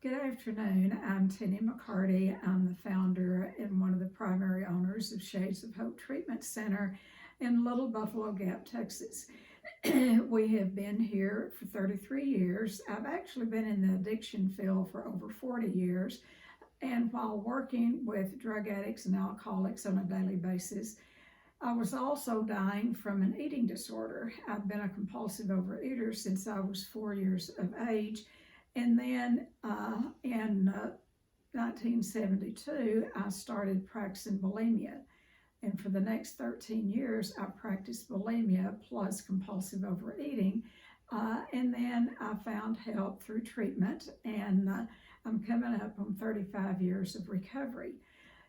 Good afternoon. I'm Tennie McCarty. I'm the founder and one of the primary owners of Shades of Hope Treatment Center in Little Buffalo Gap, Texas. We have been here for 33 years. I've actually been in the addiction field for over 40 years. And while working with drug addicts and alcoholics on a daily basis, I was also dying from an eating disorder. I've been a compulsive overeater since I was 4 years of age. And then in 1972, I started practicing bulimia. And for the next 13 years, I practiced bulimia plus compulsive overeating. And then I found help through treatment, and I'm coming up on 35 years of recovery.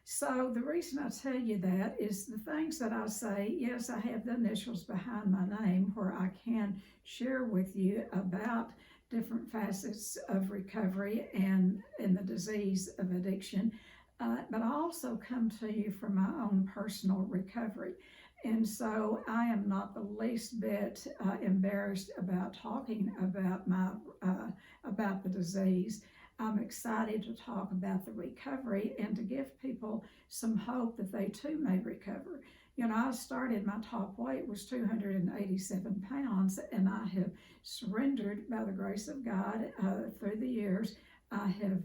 So the reason I tell you that is the things that I say, yes, I have the initials behind my name where I can share with you about different facets of recovery and the disease of addiction. But I also come to you from my own personal recovery. And so I am not the least bit embarrassed about talking about about the disease. I'm excited to talk about the recovery and to give people some hope that they too may recover. You know, I started, my top weight was 287 pounds, and I have surrendered by the grace of God through the years. I have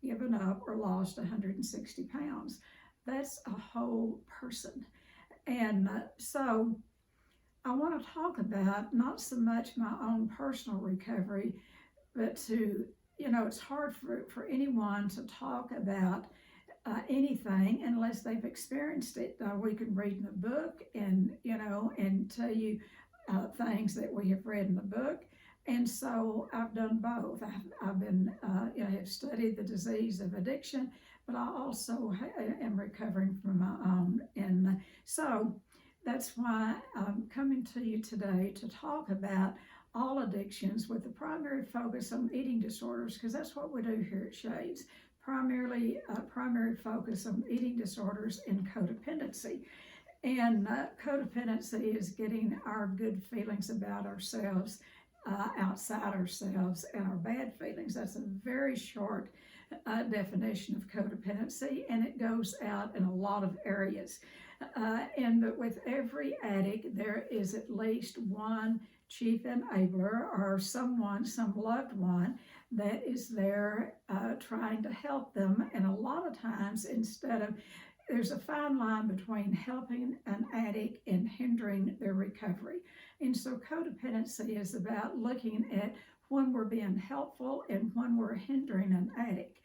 given up or lost 160 pounds. That's a whole person. And so I want to talk about not so much my own personal recovery, but to, you know, it's hard for anyone to talk about anything unless they've experienced it. We can read in a book and, you know, and tell you things that we have read in the book. And so I've done both. I've been, you know, have studied the disease of addiction, but I also am recovering from my own. And so that's why I'm coming to you today to talk about all addictions with the primary focus on eating disorders, because that's what we do here at Shades. Primary focus on eating disorders and codependency. And codependency is getting our good feelings about ourselves outside ourselves and our bad feelings. That's a very short definition of codependency, and it goes out in a lot of areas. And with every addict, there is at least one chief enabler or someone, some loved one that is there trying to help them. And a lot of times, there's a fine line between helping an addict and hindering their recovery. And so codependency is about looking at when we're being helpful and when we're hindering an addict.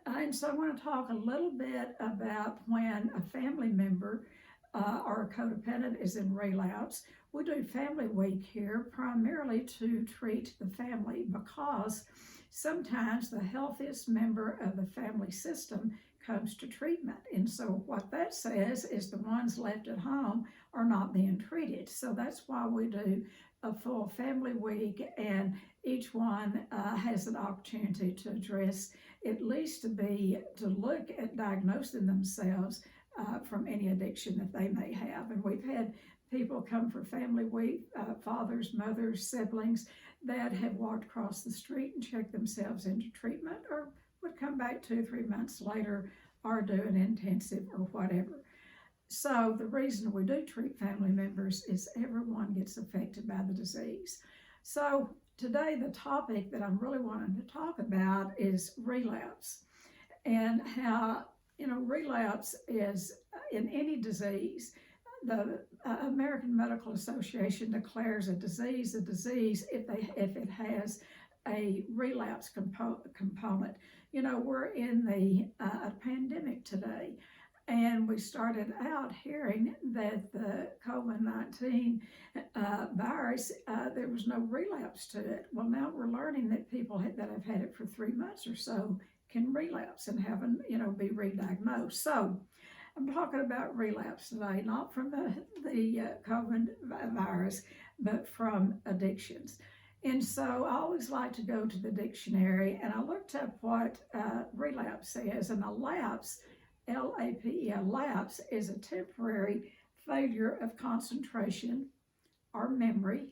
And so I want to talk a little bit about when a family member or a codependent is in relapse. We do Family Week here primarily to treat the family, because sometimes the healthiest member of the family system comes to treatment. And so what that says is the ones left at home are not being treated. So that's why we do a full Family Week, and each one has an opportunity to address, at least to look at diagnosing themselves from any addiction that they may have. And we've had people come for Family Week, fathers, mothers, siblings that have walked across the street and checked themselves into treatment, or would come back 2 or 3 months later or do an intensive or whatever. So the reason we do treat family members is everyone gets affected by the disease. So today the topic that I'm really wanting to talk about is relapse, and how, you know, relapse is in any disease. The American Medical Association declares a disease if it has a relapse component. You know, we're in a pandemic today, and we started out hearing that the COVID-19 virus, there was no relapse to it. Well, now we're learning that people that have had it for 3 months or so can relapse and be re-diagnosed. So I'm talking about relapse today, not from the COVID virus, but from addictions. And so I always like to go to the dictionary, and I looked up what relapse is. And a lapse, L-A-P-E, a lapse is a temporary failure of concentration or memory,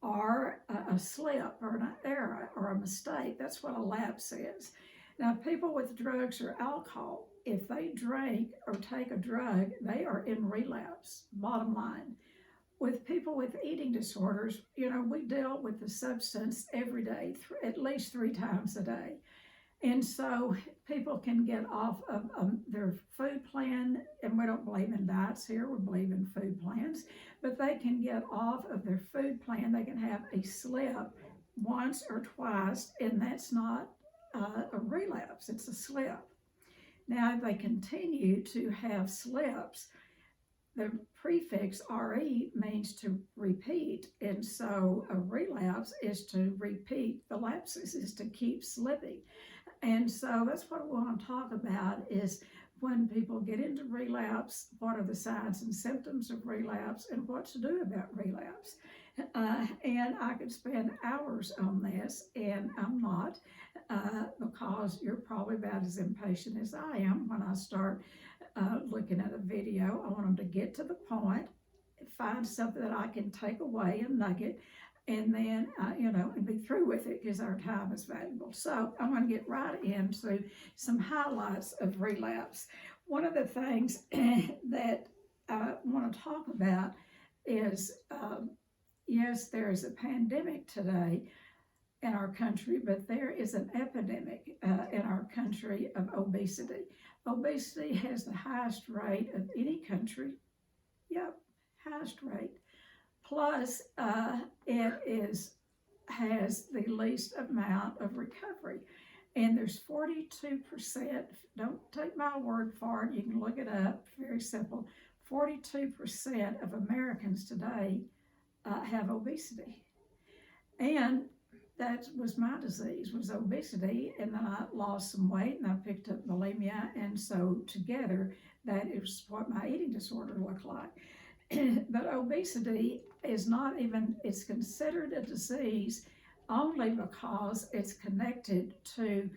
or a slip or an error or a mistake. That's what a lapse is. Now, people with drugs or alcohol, if they drink or take a drug, they are in relapse, bottom line. With people with eating disorders, we deal with the substance every day, at least 3 times a day. And so people can get off of their food plan, and we don't believe in diets here, we believe in food plans, but they can get off of their food plan. They can have a slip once or twice, and that's not a relapse, it's a slip. Now, if they continue to have slips, the prefix RE means to repeat, and so a relapse is to repeat the lapses, is to keep slipping. And so that's what we want to talk about, is when people get into relapse, what are the signs and symptoms of relapse and what to do about relapse. And I could spend hours on this, and I'm not, because you're probably about as impatient as I am when I start looking at a video. I want them to get to the point, find something that I can take away, a nugget, and then, and be through with it, because our time is valuable. So I'm going to get right into some highlights of relapse. One of the things that I want to talk about is, yes, there is a pandemic today in our country, but there is an epidemic in our country of obesity. Obesity has the highest rate of any country. Yep, highest rate. Plus, it has the least amount of recovery. And there's 42%, don't take my word for it, you can look it up, very simple. 42% of Americans today have obesity. And that was my disease, was obesity, and then I lost some weight and I picked up bulimia, and so together that is what my eating disorder looked like. But obesity is not even, it's considered a disease only because it's connected to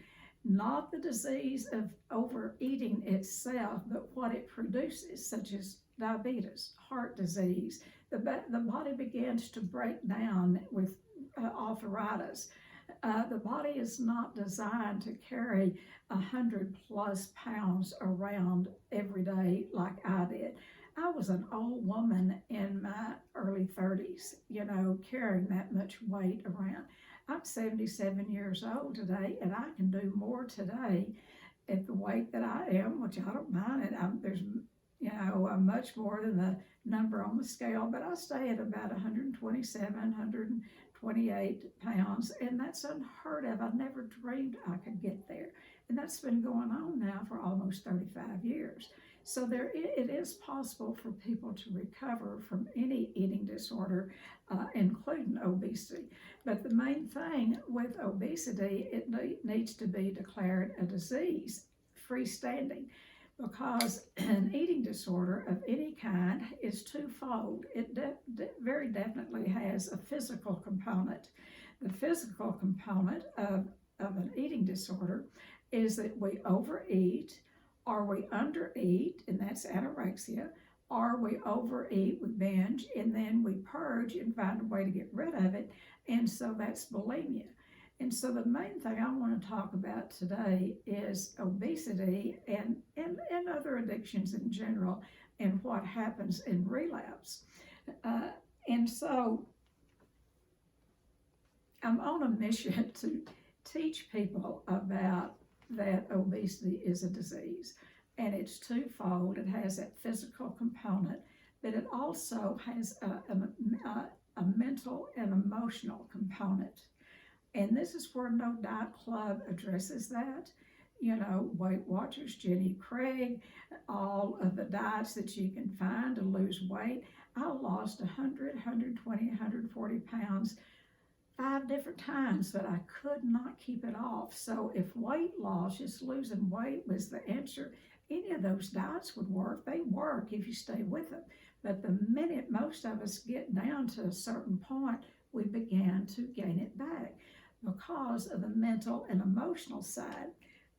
not the disease of overeating itself, but what it produces, such as diabetes, heart disease. The body begins to break down with arthritis. The body is not designed to carry 100+ pounds around every day like I did. I was an old woman in my early 30s, carrying that much weight around. I'm 77 years old today, and I can do more today at the weight that I am, which I don't mind. And there's, much more than the number on the scale, but I stay at about 127, 128 pounds, and that's unheard of. I never dreamed I could get there. And that's been going on now for almost 35 years. So it is possible for people to recover from any eating disorder, including obesity. But the main thing with obesity, it needs to be declared a disease, freestanding, because an eating disorder of any kind is twofold. It very definitely has a physical component. The physical component of an eating disorder is that we overeat, or we undereat, and that's anorexia, or we overeat, we binge, and then we purge and find a way to get rid of it, and so that's bulimia. And so the main thing I want to talk about today is obesity and other addictions in general, and what happens in relapse. And so I'm on a mission to teach people about that obesity is a disease, and it's twofold. It has that physical component, but it also has a mental and emotional component. And this is where No Diet Club addresses that. Weight Watchers, Jenny Craig, all of the diets that you can find to lose weight. I lost 100, 120, 140 pounds 5 different times, but I could not keep it off. So if weight loss, just losing weight, was the answer, any of those diets would work. They work if you stay with them. But the minute most of us get down to a certain point, we began to gain it back because of the mental and emotional side.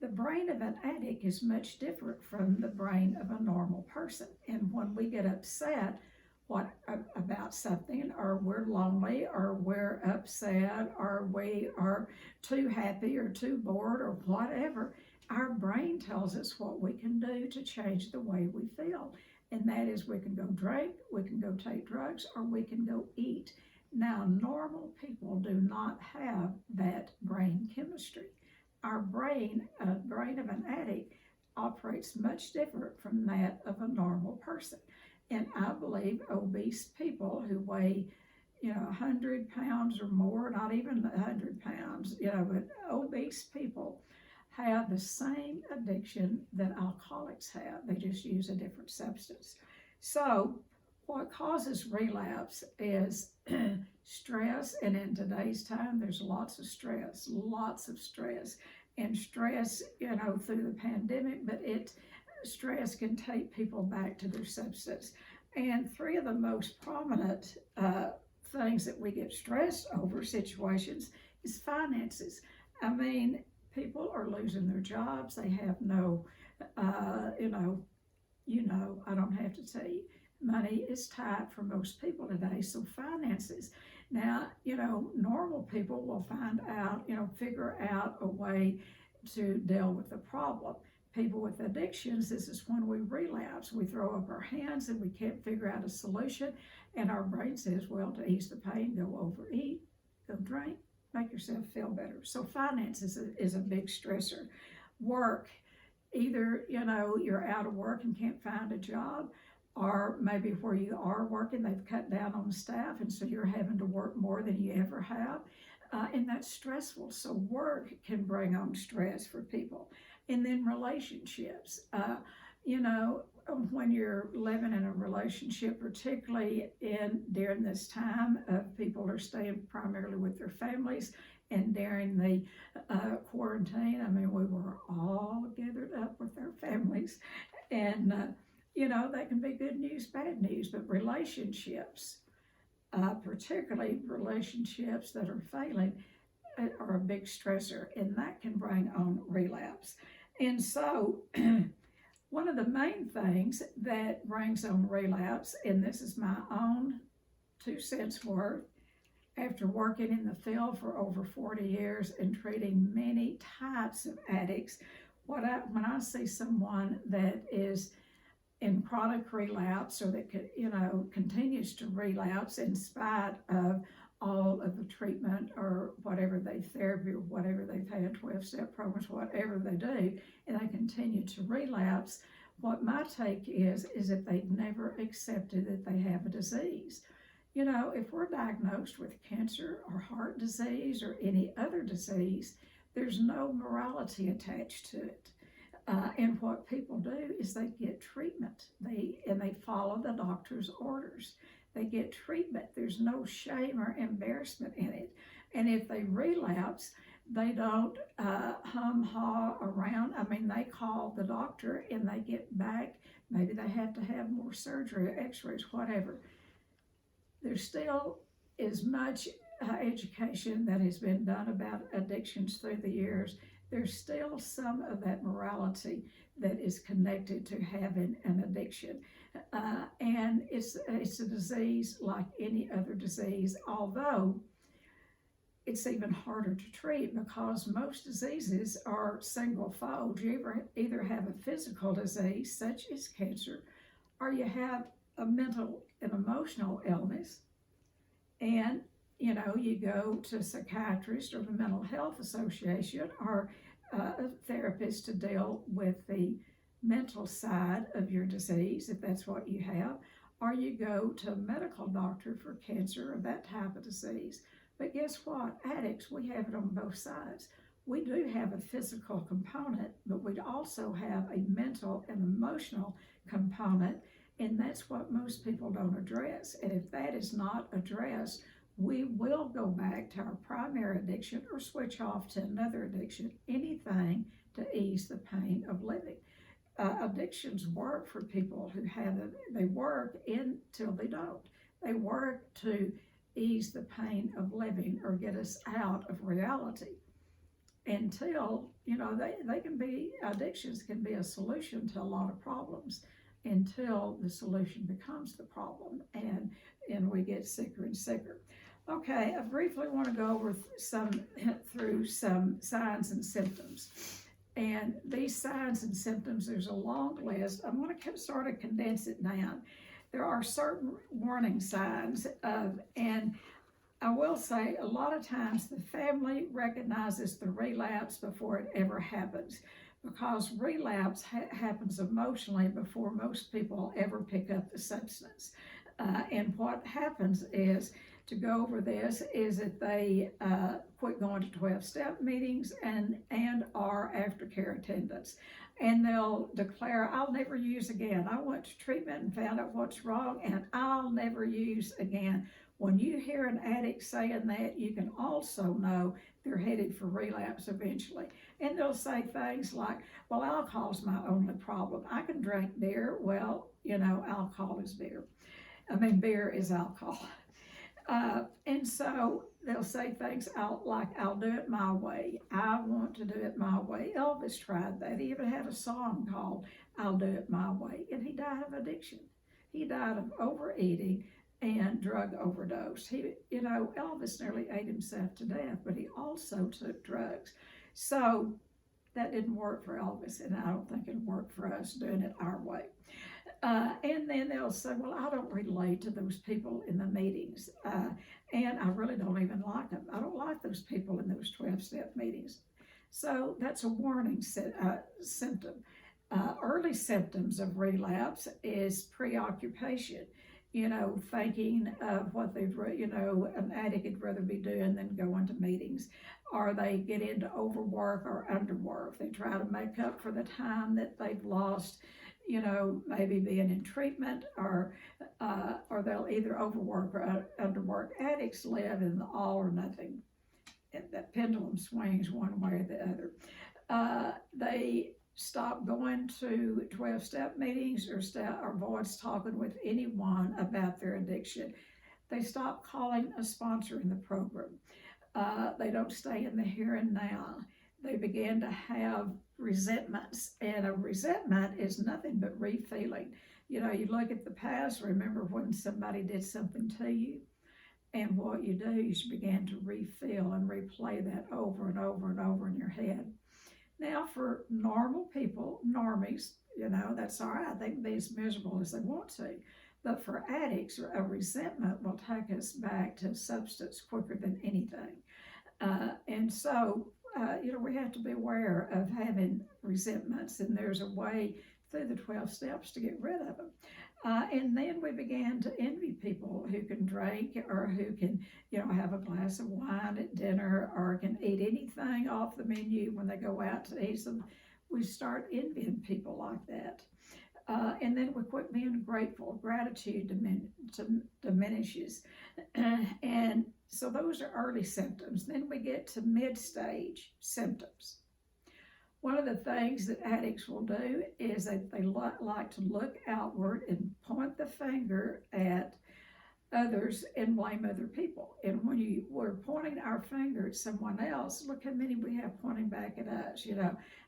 The brain of an addict is much different from the brain of a normal person. And when we get upset, about something, or we're lonely, or we're upset, or we are too happy or too bored or whatever, our brain tells us what we can do to change the way we feel. And that is, we can go drink, we can go take drugs, or we can go eat. Now, normal people do not have that brain chemistry. Our brain, a brain of an addict, operates much different from that of a normal person. And I believe obese people who weigh, 100 pounds or more, not even 100 pounds, but obese people have the same addiction that alcoholics have. They just use a different substance. So what causes relapse is stress, and in today's time, there's lots of stress. And stress, through the pandemic, but stress can take people back to their substance. And three of the most prominent things that we get stressed over situations is finances. I mean, people are losing their jobs. They have no, I don't have to tell you, money is tight for most people today. So finances. Now, normal people will figure out a way to deal with the problem. People with addictions, this is when we relapse. We throw up our hands and we can't figure out a solution. And our brain says, well, to ease the pain, go overeat, go drink, make yourself feel better. So finances is a big stressor. Work, either, you're out of work and can't find a job, or maybe where you are working, they've cut down on the staff, and so you're having to work more than you ever have. And that's stressful. So work can bring on stress for people. And then relationships, when you're living in a relationship, particularly during this time, people are staying primarily with their families. And during the quarantine, we were all gathered up with our families. And, that can be good news, bad news, but relationships, particularly relationships that are failing, are a big stressor, and that can bring on relapse. And so one of the main things that brings on relapse, and this is my own 2 cents worth, after working in the field for over 40 years and treating many types of addicts, when I see someone that is in chronic relapse, or that continues to relapse in spite of all of the treatment or whatever therapy or whatever they've had, 12-step programs, whatever they do, and they continue to relapse, what my take is that they've never accepted that they have a disease. If we're diagnosed with cancer or heart disease or any other disease, there's no morality attached to it. And what people do is they get treatment. They follow the doctor's orders. They get treatment. There's no shame or embarrassment in it. And if they relapse, they don't hum-ha around. They call the doctor and they get back. Maybe they have to have more surgery or x-rays, whatever. There still is much education that has been done about addictions through the years. There's still some of that morality that is connected to having an addiction. And it's a disease like any other disease, although it's even harder to treat because most diseases are single-fold. You either have a physical disease, such as cancer, or you have a mental and emotional illness, and you go to a psychiatrist or the Mental Health Association or a therapist to deal with the mental side of your disease, if that's what you have, or you go to a medical doctor for cancer or that type of disease. But guess what? Addicts, we have it on both sides. We do have a physical component, but we also have a mental and emotional component, and that's what most people don't address. And if that is not addressed, we will go back to our primary addiction or switch off to another addiction, anything to ease the pain of living. Addictions work for people who have it. They work until they don't. They work to ease the pain of living or get us out of reality until, addictions can be a solution to a lot of problems. until the solution becomes the problem, and we get sicker and sicker. Okay, I briefly want to go over through some signs and symptoms. And these signs and symptoms, there's a long list. I'm going to sort of condense it down. There are certain warning signs and I will say a lot of times the family recognizes the relapse before it ever happens, because relapse happens emotionally before most people ever pick up the substance. And what happens is, to go over this, is that they quit going to 12-step meetings and are aftercare attendants. And they'll declare, I'll never use again. I went to treatment and found out what's wrong, and I'll never use again. When you hear an addict saying that, you can also know they're headed for relapse eventually. And they'll say things like, well, alcohol's my only problem. I can drink beer. Well, alcohol is beer. Beer is alcohol. And so they'll say things like, I'll do it my way. I want to do it my way. Elvis tried that. He even had a song called I'll Do It My Way. And he died of addiction. He died of overeating and drug overdose. Elvis nearly ate himself to death, but he also took drugs. So that didn't work for Elvis, and I don't think it'll work for us doing it our way. And then they'll say, well, I don't relate to those people in the meetings, and I really don't even like them. I don't like those people in those 12-step meetings. So that's a warning symptom. Early symptoms of relapse is preoccupation, thinking of what an addict would rather be doing than going to meetings. Or they get into overwork or underwork. They try to make up for the time that they've lost, maybe being in treatment, or they'll either overwork or underwork. Addicts live in the all or nothing. That pendulum swings one way or the other. They stop going to 12-step meetings or avoids talking with anyone about their addiction. They stop calling a sponsor in the program. They don't stay in the here and now. They begin to have resentments, and a resentment is nothing but refeeling. You look at the past, remember when somebody did something to you, and what you do is you begin to refeel and replay that over and over and over in your head. Now, for normal people, normies, that's all right. They can be as miserable as they want to. But for addicts, a resentment will take us back to substance quicker than anything. And so, we have to be aware of having resentments, and there's a way through the 12 steps to get rid of them. And then we began to envy people who can drink, or who can, have a glass of wine at dinner, or can eat anything off the menu when they go out to eat. So we start envying people like that. And then we quit being grateful. Gratitude diminishes. And so those are early symptoms. Then we get to mid-stage symptoms. One of the things that addicts will do is that they like to look outward and point the finger at others and blame other people. And when we're pointing our finger at someone else, look how many we have pointing back at us.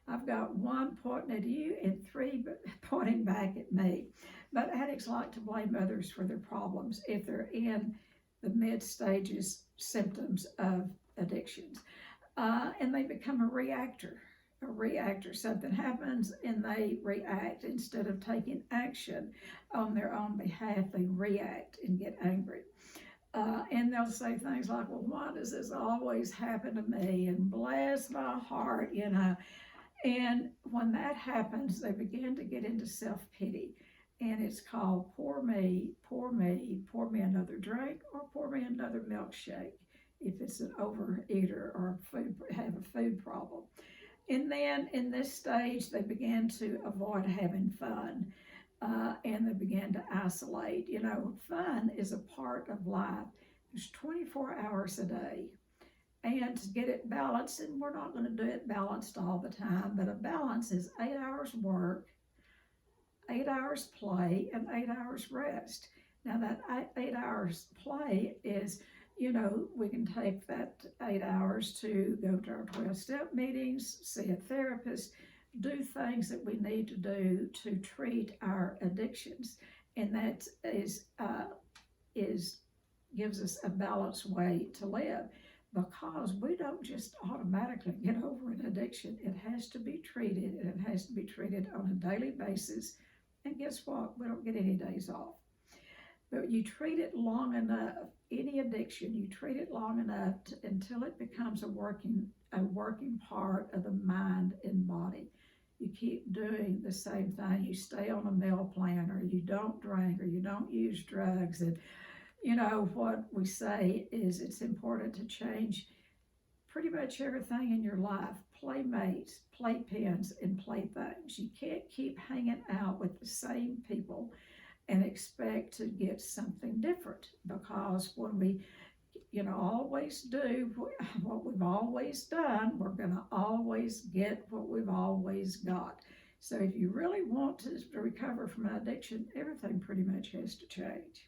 I've got one pointing at you and three pointing back at me. But addicts like to blame others for their problems if they're in the mid-stages symptoms of addictions. And they become a reactor. Something happens and they react. Instead of taking action on their own behalf, they react and get angry. And they'll say things like, well, why does this always happen to me? And bless my heart, And when that happens, they begin to get into self-pity. And it's called pour me another drink, or pour me another milkshake if it's an overeater or have a food problem. And then in this stage, they began to avoid having fun, and they began to isolate. Fun is a part of life. There's 24 hours a day. And to get it balanced, and we're not going to do it balanced all the time, but a balance is 8 hours work, 8 hours play, and 8 hours rest. Now that 8 hours play is, we can take that 8 hours to go to our 12-step meetings, see a therapist, do things that we need to do to treat our addictions, and that is gives us a balanced way to live, because we don't just automatically get over an addiction. It has to be treated, and it has to be treated on a daily basis. And guess what? We don't get any days off. But you treat it long enough, any addiction, you treat it long enough until it becomes a working part of the mind and body. You keep doing the same thing. You stay on a meal plan, or you don't drink, or you don't use drugs. And what we say is it's important to change pretty much everything in your life: playmates, playpens, and playthings. You can't keep hanging out with the same people and expect to get something different, because when we always do what we've always done, we're going to always get what we've always got. So if you really want to recover from an addiction, everything pretty much has to change.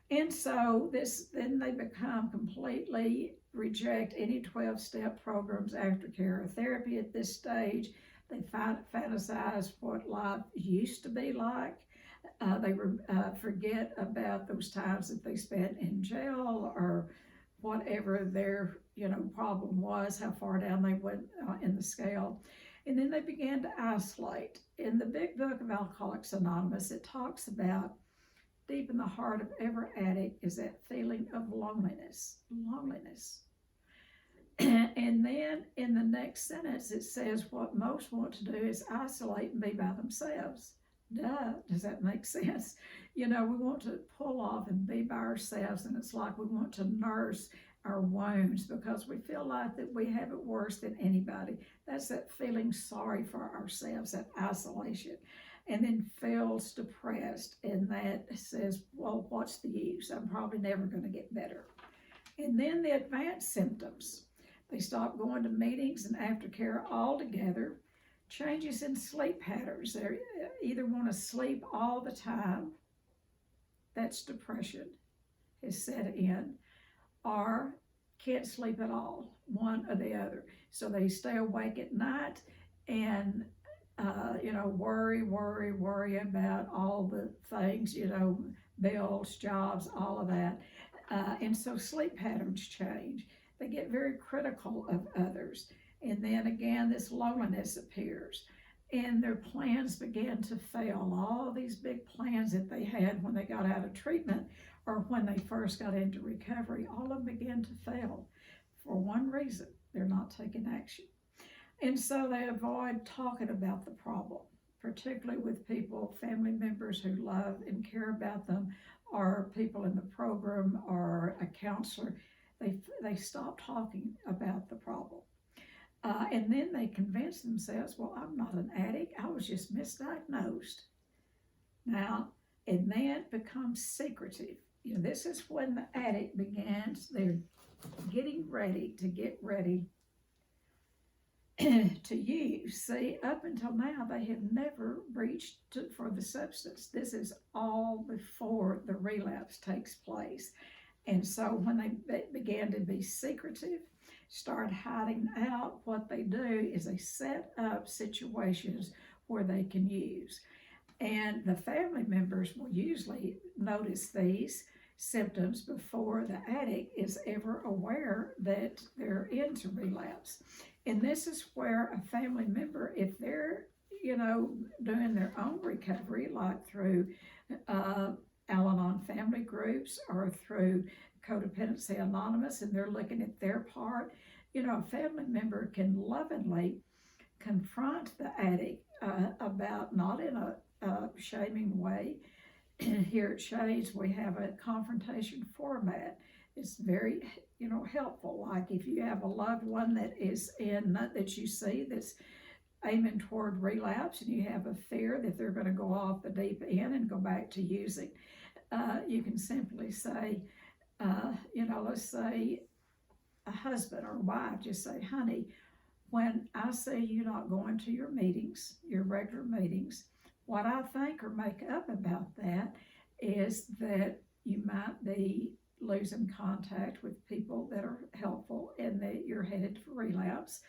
And so then they become completely reject any 12-step programs, aftercare, or therapy at this stage. They fantasize what life used to be like. They forget about those times that they spent in jail, or whatever their problem was, how far down they went in the scale. And then they began to isolate. In the big book of Alcoholics Anonymous, it talks about deep in the heart of every addict is that feeling of loneliness. And then in the next sentence, it says what most want to do is isolate and be by themselves. Duh, does that make sense? We want to pull off and be by ourselves, and it's like we want to nurse our wounds because we feel like that we have it worse than anybody. That's that feeling sorry for ourselves, that isolation. And then feels depressed, and that says, well, what's the use? I'm probably never going to get better. And then the advanced symptoms. They stop going to meetings and aftercare altogether. Changes in sleep patterns. They either want to sleep all the time, that's depression, is set in, or can't sleep at all, one or the other. So they stay awake at night and worry about all the things, bills, jobs, all of that. And so sleep patterns change. They get very critical of others. And then again, this loneliness appears. And their plans began to fail. All these big plans that they had when they got out of treatment or when they first got into recovery, all of them began to fail for one reason: they're not taking action. And so they avoid talking about the problem, particularly with people, family members who love and care about them, or people in the program, or a counselor. They stop talking about the problem. And then they convince themselves, well, I'm not an addict, I was just misdiagnosed. Now, and then it becomes secretive. This is when the addict begins, they're getting ready to use. See, up until now, they have never reached for the substance. This is all before the relapse takes place. And so when they began to be secretive, start hiding out, what they do is they set up situations where they can use. And the family members will usually notice these symptoms before the addict is ever aware that they're into relapse. And this is where a family member, if they're, doing their own recovery, like through Al-Anon family groups or through Codependency Anonymous, and they're looking at their part, a family member can lovingly confront the addict about, not in a shaming way. Here at Shades, we have a confrontation format. It's very, helpful. Like if you have a loved one that is that you see that's aiming toward relapse, and you have a fear that they're going to go off the deep end and go back to using, you can simply say, let's say a husband or wife, just say, honey, when I see you not going to your meetings, your regular meetings, what I think or make up about that is that you might be losing contact with people that are helpful and that you're headed for relapse.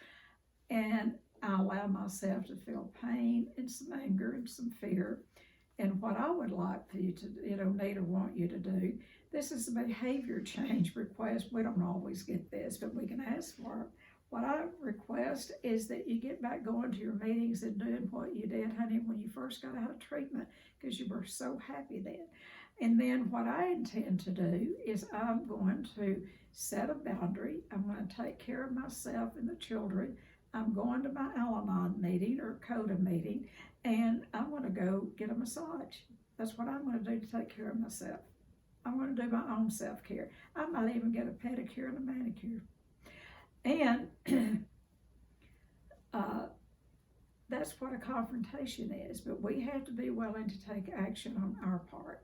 And I allow myself to feel pain and some anger and some fear. And what I would like for you to, need or want you to do, this is a behavior change request. We don't always get this, but we can ask for it. What I request is that you get back going to your meetings and doing what you did, honey, when you first got out of treatment, because you were so happy then. And then what I intend to do is I'm going to set a boundary. I'm going to take care of myself and the children. I'm going to my Al-Anon meeting or CODA meeting, and I'm going to go get a massage. That's what I'm going to do to take care of myself. I'm going to do my own self-care. I might even get a pedicure and a manicure. And that's what a confrontation is, but we have to be willing to take action on our part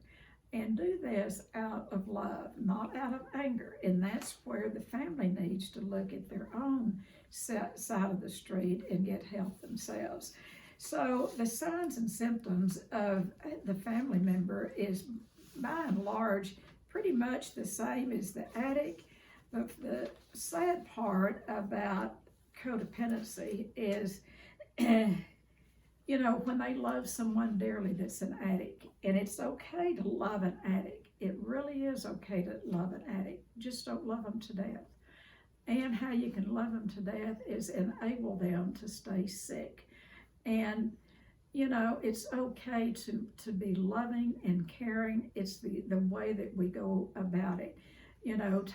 and do this out of love, not out of anger. And that's where the family needs to look at their own side of the street and get help themselves. So the signs and symptoms of the family member is by and large pretty much the same as the addict. But the sad part about codependency is, when they love someone dearly that's an addict, and it's okay to love an addict. It really is okay to love an addict. Just don't love them to death. And how you can love them to death is enable them to stay sick. And, it's okay to be loving and caring. It's the way that we go about it.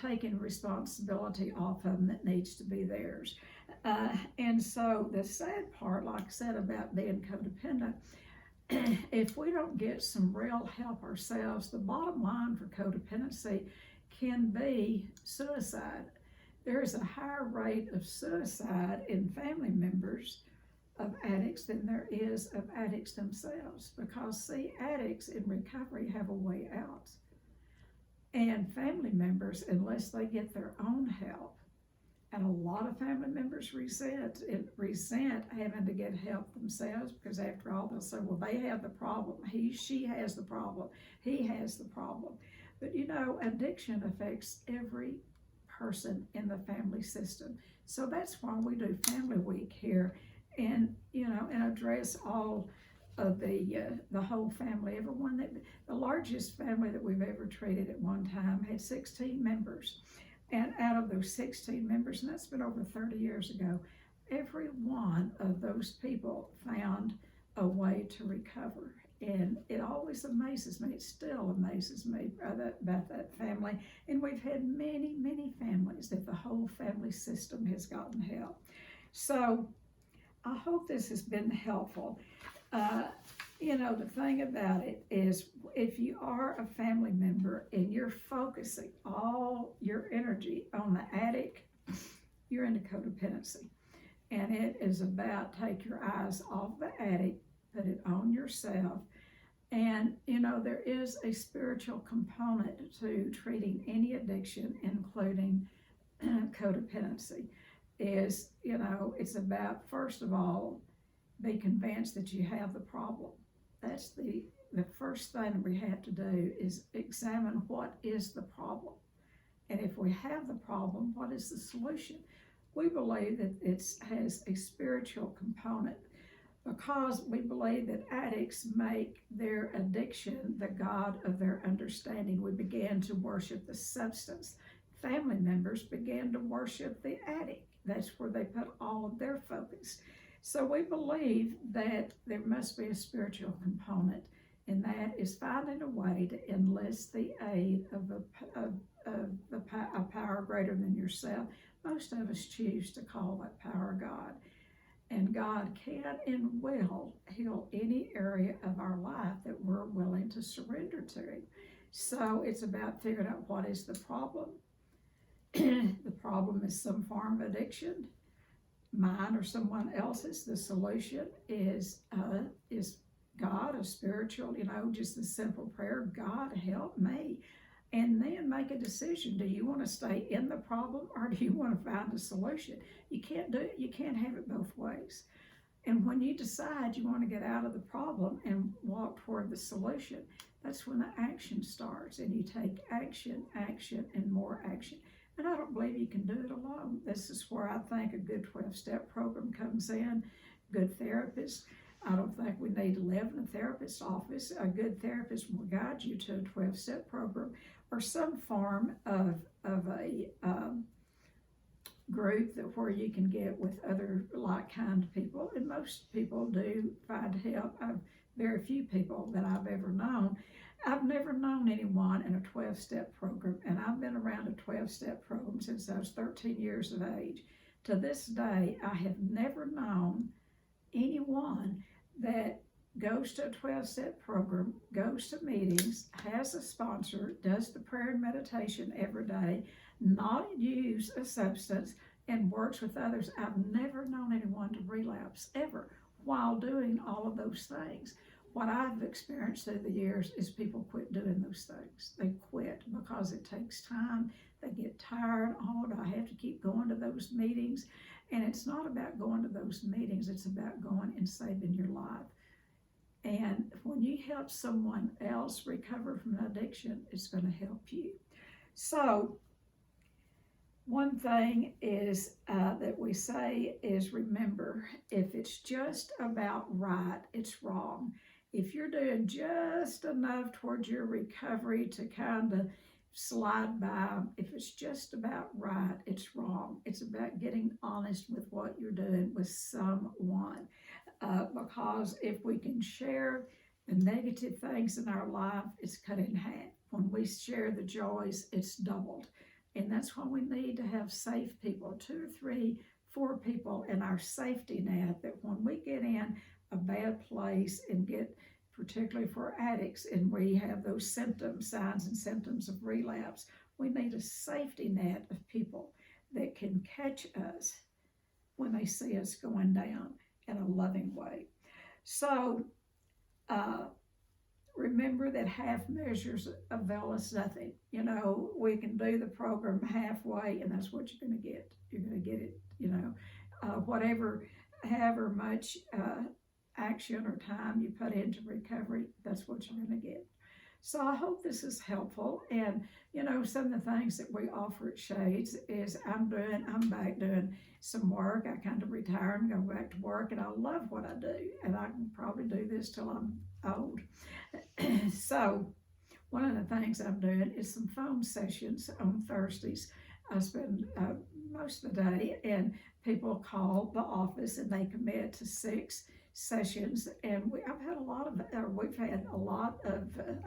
Taking responsibility off of them that needs to be theirs. And so the sad part, like I said, about being codependent, if we don't get some real help ourselves, the bottom line for codependency can be suicide. There is a higher rate of suicide in family members of addicts than there is of addicts themselves, because, see, addicts in recovery have a way out. And family members, unless they get their own help, and a lot of family members resent having to get help themselves, because after all, they'll say, well, they have the problem. She has the problem. He has the problem. But addiction affects every person in the family system. So that's why we do Family Week here, and address all of the whole family. The largest family that we've ever treated at one time had 16 members. And out of those 16 members, and that's been over 30 years ago, every one of those people found a way to recover. And it always amazes me, it still amazes me about that family. And we've had many, many families that the whole family system has gotten help. So I hope this has been helpful. The thing about it is, if you are a family member and you're focusing all your energy on the addict, you're into codependency. And it is about take your eyes off the addict, put it on yourself. And, there is a spiritual component to treating any addiction, including codependency. It's about, first of all, be convinced that you have the problem. That's the first thing we have to do, is examine what is the problem. And if we have the problem, what is the solution? We believe that it has a spiritual component, because we believe that addicts make their addiction the god of their understanding. We began to worship the substance. Family members began to worship the addict. That's where they put all of their focus. So we believe that there must be a spiritual component, and that is finding a way to enlist the aid of a power greater than yourself. Most of us choose to call that power God. And God can and will heal any area of our life that we're willing to surrender to Him. So it's about figuring out what is the problem. The problem is some form of addiction, mine or someone else's. The solution is God, a spiritual, just a simple prayer, God help me. And then make a decision. Do you want to stay in the problem, or do you want to find a solution? You can't do it. You can't have it both ways. And when you decide you want to get out of the problem and walk toward the solution, that's when the action starts, and you take action, and more action. And I don't believe you can do it alone. This is where I think a good 12-step program comes in. Good therapists. I don't think we need to live in a therapist's office. A good therapist will guide you to a 12-step program or some form of a group where you can get with other like-kind people. And most people do find help. Very few people that I've ever known. I've never known anyone in a 12-step program, and I've been around a 12-step program since I was 13 years of age. To this day, I have never known anyone that goes to a 12-step program, goes to meetings, has a sponsor, does the prayer and meditation every day, not use a substance, and works with others. I've never known anyone to relapse ever while doing all of those things. What I've experienced through the years is people quit doing those things. They quit because it takes time. They get tired. Oh, do I have to keep going to those meetings? And it's not about going to those meetings. It's about going and saving your life. And when you help someone else recover from an addiction, it's going to help you. So one thing is that we say is, remember, if it's just about right, it's wrong. If you're doing just enough towards your recovery to kind of slide by, if it's just about right, it's wrong. It's about getting honest with what you're doing with someone. Because if we can share the negative things in our life, it's cut in half. When we share the joys, it's doubled. And that's why we need to have safe people, 2 or 3, 4 people in our safety net, that when we get in a bad place and get, particularly for addicts, and we have those symptoms, signs and symptoms of relapse, we need a safety net of people that can catch us when they see us going down in a loving way. So remember that half measures avail us nothing. You know, we can do the program halfway, and that's what you're going to get. You're going to get it, you know, however much action or time you put into recovery, that's what you're going to get. So I hope this is helpful. And, you know, some of the things that we offer at Shades is I'm back doing some work. I kind of retire and go back to work, and I love what I do. And I can probably do this till I'm old. So one of the things I'm doing is some phone sessions on Thursdays. I spend most of the day, and people call the office and they commit to 6 sessions, and we've had a lot of,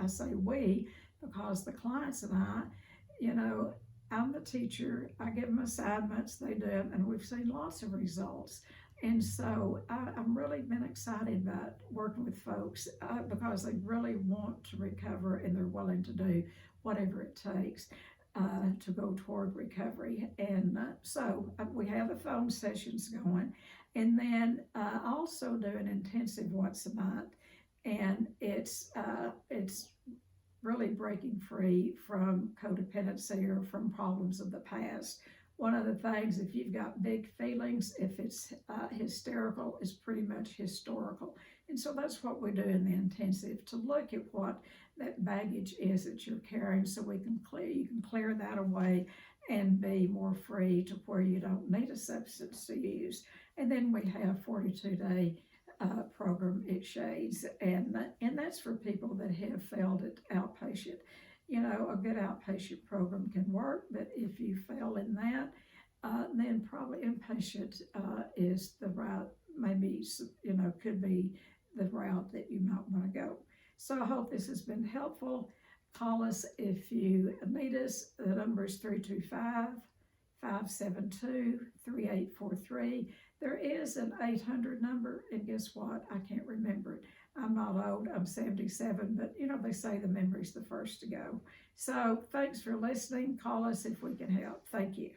I say we, because the clients and I, you know, I'm the teacher, I give them assignments, they do them, and we've seen lots of results. And so I'm really been excited about working with folks because they really want to recover, and they're willing to do whatever it takes to go toward recovery. And so we have the phone sessions going. And then I also do an intensive once a month, and it's really breaking free from codependency or from problems of the past. One of the things, if you've got big feelings, if it's hysterical, it's pretty much historical. And so that's what we do in the intensive, to look at what that baggage is that you're carrying, so you can clear that away and be more free to where you don't need a substance to use. And then we have 42-day program at Shades, and that's for people that have failed at outpatient. You know, a good outpatient program can work, but if you fail in that, then probably inpatient is the route, maybe, you know, could be the route that you might want to go. So I hope this has been helpful. Call us if you need us. The number is 325-572-3843. There is an 800 number, and guess what? I can't remember it. I'm not old, I'm 77, but you know, they say the memory's the first to go. So thanks for listening. Call us if we can help. Thank you.